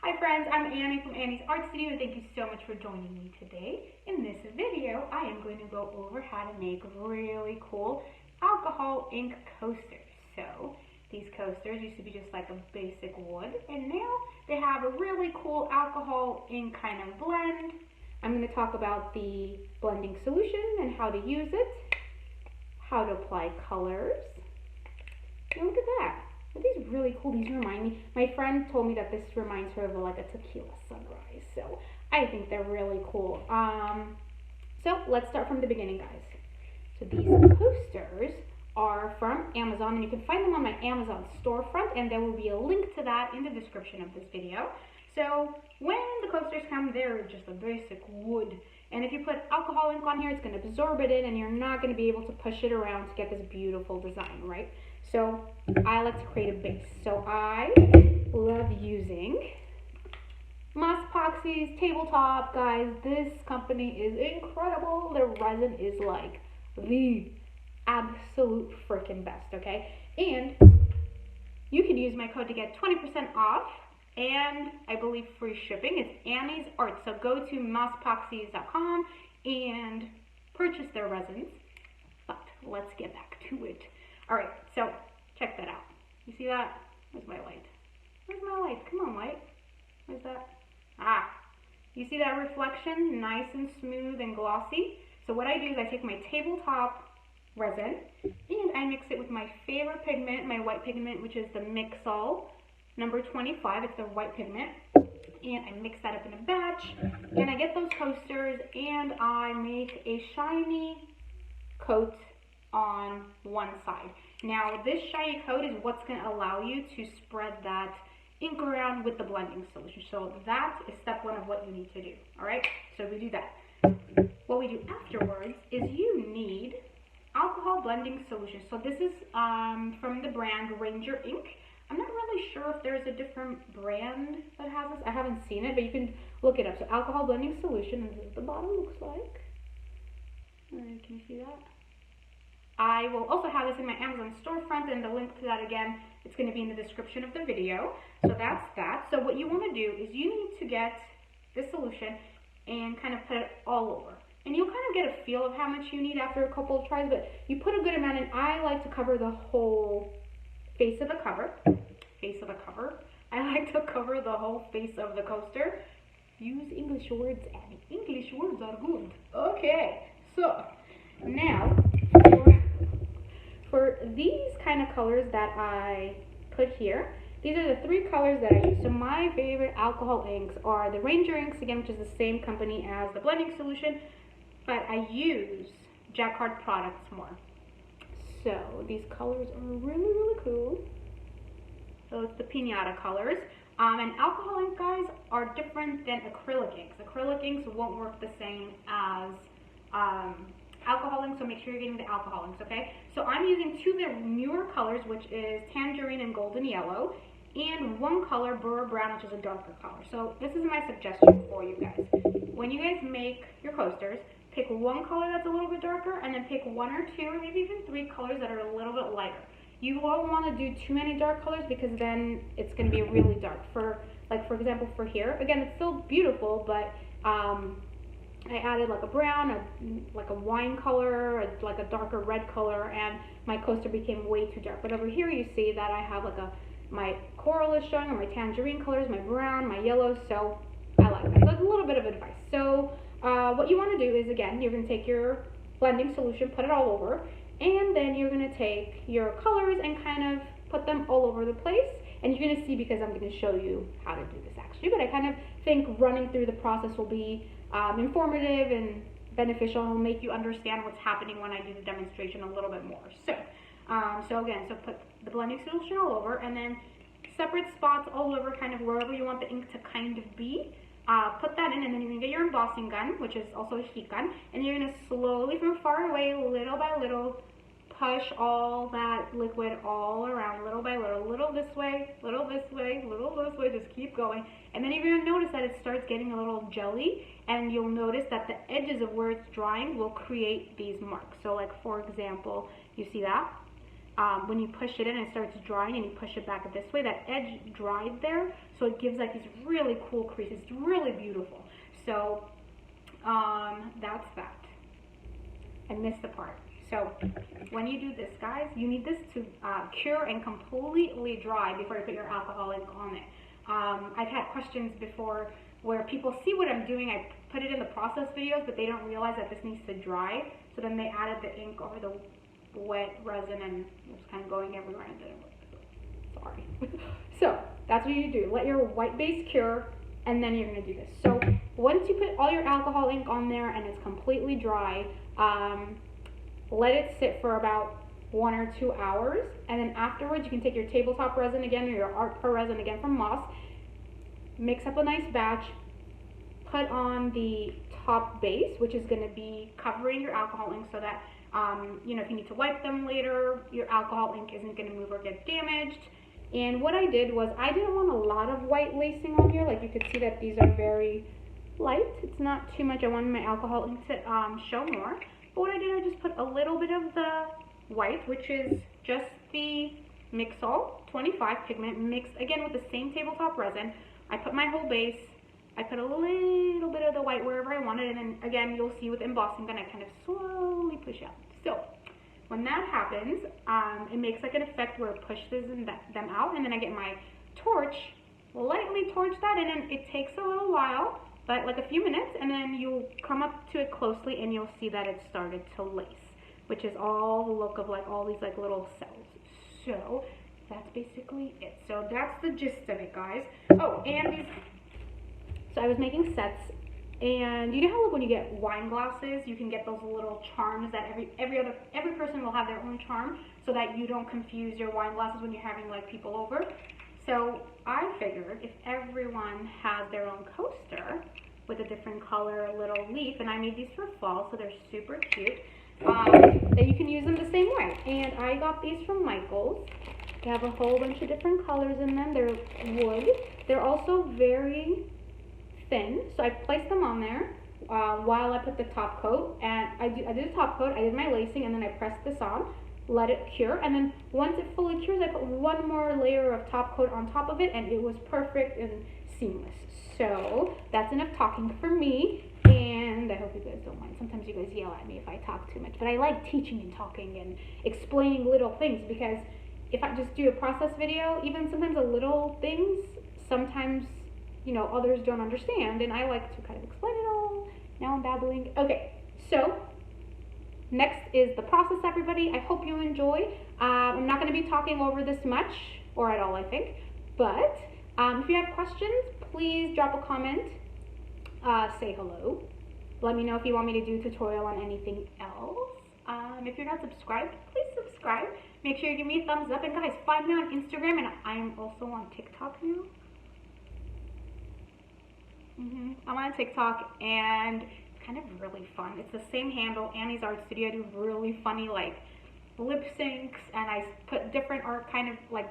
Hi friends, I'm Annie from Annie's Art Studio and thank you so much for joining me today. In this video, I am going to go over how to make really cool alcohol ink coasters. So these coasters used to be just like a basic wood and now they have a really cool alcohol ink kind of blend. I'm going to talk about the blending solution and how to use it, how to apply colors. And look at that. Are these really cool? These remind me, my friend told me that this reminds her of like a tequila sunrise. So I think they're really cool. So let's start from the beginning, guys. So these coasters are from Amazon and you can find them on my Amazon storefront and there will be a link to that in the description of this video. So when the coasters come, they're just a basic wood. And if you put alcohol ink on here, it's going to absorb it in and you're not going to be able to push it around to get this beautiful design, right? So I like to create a base. So I love using Moss Epoxy's Tabletop. Guys, this company is incredible. Their resin is like the absolute freaking best, okay? And you can use my code to get 20% off and I believe free shipping. It's Annie's Art. So go to mossepoxies.com and purchase their resins. But let's get back to it. Alright, so check that out. You see that? Where's my light? Where's my light? Come on, light. Where's that? Ah, you see that reflection? Nice and smooth and glossy. So what I do is I take my tabletop resin and I mix it with my favorite pigment, my white pigment, which is the Mixol number 25. It's the white pigment. And I mix that up in a batch. And I get those coasters and I make a shiny coat on one side. Now this shiny coat is what's going to allow you to spread that ink around with the blending solution. So that is step one of what you need to do. Alright, so we do that. What we do afterwards is you need alcohol blending solution. So this is from the brand Ranger Ink. I'm not really sure if there's a different brand that has this. I haven't seen it, but you can look it up. So alcohol blending solution, and this is what the bottom looks like. Can you see that? I will also have this in my Amazon storefront and the link to that again, it's going to be in the description of the video. So that's that. So what you want to do is you need to get this solution and kind of put it all over. And you'll kind of get a feel of how much you need after a couple of tries, but you put a good amount in. I like to cover the whole face of the cover. I like to cover the whole face of the coaster. Use English words, Annie. English words are good. Okay, so now for these kind of colors that I put here, these are the three colors that I use. So my favorite alcohol inks are the Ranger inks, again, which is the same company as the blending solution, but I use Jacquard products more. So these colors are really, really cool. So it's the Piñata colors. And alcohol ink, guys, are different than acrylic inks. Acrylic inks won't work the same as alcohol inks, so make sure you're getting the alcohol inks, okay? So I'm using two of the newer colors, which is tangerine and golden yellow, and one color, burr brown, which is a darker color. So this is my suggestion for you guys. When you guys make your coasters, pick one color that's a little bit darker, and then pick one or two, or maybe even three colors that are a little bit lighter. You won't want to do too many dark colors because then it's going to be really dark. For example, for here, again, it's still beautiful, but I added like a brown, like a wine color, like a darker red color, and my coaster became way too dark. But over here you see that I have like my coral is showing, or my tangerine colors, my brown, my yellow, so I like that. So it's a little bit of advice. So what you want to do is, again, you're going to take your blending solution, put it all over, and then you're going to take your colors and kind of put them all over the place. And you're going to see, because I'm going to show you how to do this actually, but I kind of think running through the process will be informative and beneficial and will make you understand what's happening when I do the demonstration a little bit more. So again, put the blending solution all over and then separate spots all over, kind of wherever you want the ink to kind of be. Put that in, and then you're going to get your embossing gun, which is also a heat gun, and you're going to slowly from far away, little by little, push all that liquid all around, little by little this way, little this way, little this way, just keep going. And then you're going to notice that it starts getting a little jelly, and you'll notice that the edges of where it's drying will create these marks. So like, for example, you see that? when you push it in, it starts drying, and you push it back this way, that edge dried there, so it gives like these really cool creases. It's really beautiful. So that's that. I missed the part. So when you do this, guys, you need this to cure and completely dry before you put your alcohol ink on it. I've had questions before where people see what I'm doing. I put it in the process videos, but they don't realize that this needs to dry. So then they added the ink over the wet resin, and it was kind of going everywhere, and it didn't work. Sorry. So that's what you do. Let your white base cure, and then you're going to do this. So once you put all your alcohol ink on there and it's completely dry, let it sit for about 1 or 2 hours, and then afterwards you can take your tabletop resin again, or your art pro resin again from Moss, mix up a nice batch, put on the top base, which is going to be covering your alcohol ink so that you know, if you need to wipe them later, your alcohol ink isn't going to move or get damaged. And what I did was, I didn't want a lot of white lacing on here. Like, you could see that these are very light. It's not too much. I wanted my alcohol ink to show more. But what I did, I just put a little bit of the white, which is just the Mixol 25 pigment mixed again with the same tabletop resin. I put my whole base. I put a little bit of the white wherever I wanted, and then again, you'll see with embossing, then I kind of slowly push out. So when that happens, it makes like an effect where it pushes them out, and then I get my torch, lightly torch that, and then it takes a little while, but like a few minutes, and then you'll come up to it closely and you'll see that it started to lace, which is all the look of like all these like little cells. So that's basically it. So that's the gist of it, guys. Oh, and so I was making sets, and you know how like when you get wine glasses, you can get those little charms that every person will have their own charm, so that you don't confuse your wine glasses when you're having like people over. So I figured if everyone has their own coaster with a different color little leaf, and I made these for fall, so they're super cute, that you can use them the same way. And I got these from Michael's. They have a whole bunch of different colors in them. They're wood. They're also very thin, so I placed them on there while I put the top coat, and I did the top coat, I did my lacing, and then I pressed this on, let it cure, and then once it fully cures, I put one more layer of top coat on top of it, and it was perfect and seamless. So that's enough talking for me, and I hope you guys don't mind. Sometimes you guys yell at me if I talk too much, but I like teaching and talking and explaining little things, because if I just do a process video, even sometimes the little things, sometimes, you know, others don't understand, and I like to kind of explain it all. Now I'm babbling. Okay, so next is the process, everybody. I hope you enjoy. I'm not going to be talking over this much, or at all, I think, but if you have questions, please drop a comment, say hello, let me know if you want me to do a tutorial on anything else. If you're not subscribed, please subscribe. Make sure you give me a thumbs up, and guys, find me on Instagram, and I'm also on TikTok now. I'm on TikTok, and it's kind of really fun. It's the same handle, Annie's Art Studio. I do really funny like lip syncs, and I put different art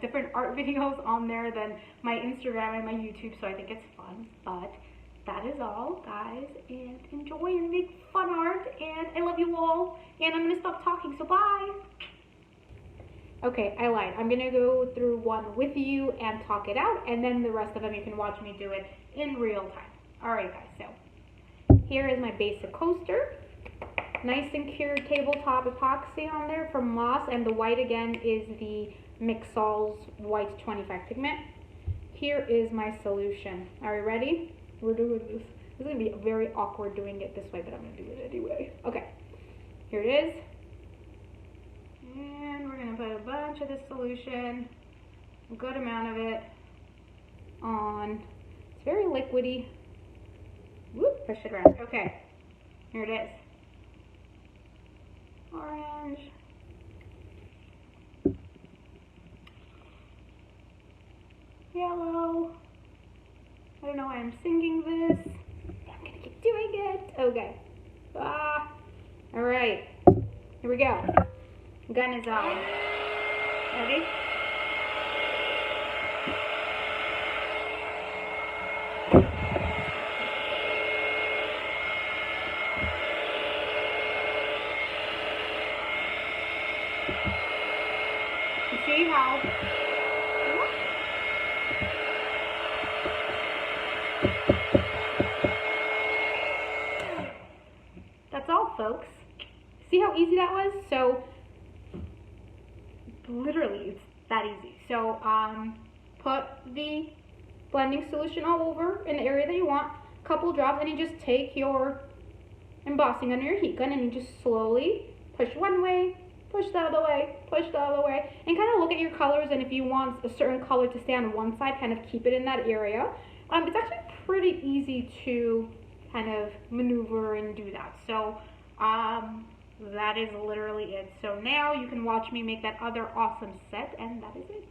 different art videos on there than my Instagram and my YouTube, so I think it's fun. But that is all, guys, and enjoy and make fun art, and I love you all, and I'm gonna stop talking, so bye. Okay, I lied. I'm gonna go through one with you and talk it out, and then the rest of them you can watch me do it in real time. Alright, guys, so here is my basic coaster. Nice and cured tabletop epoxy on there from Moss, and the white again is the Mixol's white 25 pigment. Here is my solution. Are you ready? We're doing this. This is going to be very awkward doing it this way, but I'm going to do it anyway. Okay, here it is. And we're going to put a bunch of this solution, a good amount of it, on. It's very liquidy. Whoop, push it around. Okay, here it is. Orange. Yellow. I don't know why I'm singing this. I'm gonna keep doing it. Okay. Alright. Here we go. Gun is on. Ready? how. That's all, folks. See how easy that was? So, literally, it's that easy. So, put the blending solution all over in the area that you want, couple drops, and you just take your embossing under your heat gun and you just slowly push one way, push the other way, push the other way, and kind of look at your colors, and if you want a certain color to stay on one side, kind of keep it in that area. It's actually pretty easy to kind of maneuver and do that. So that is literally it. So now you can watch me make that other awesome set, and that is it.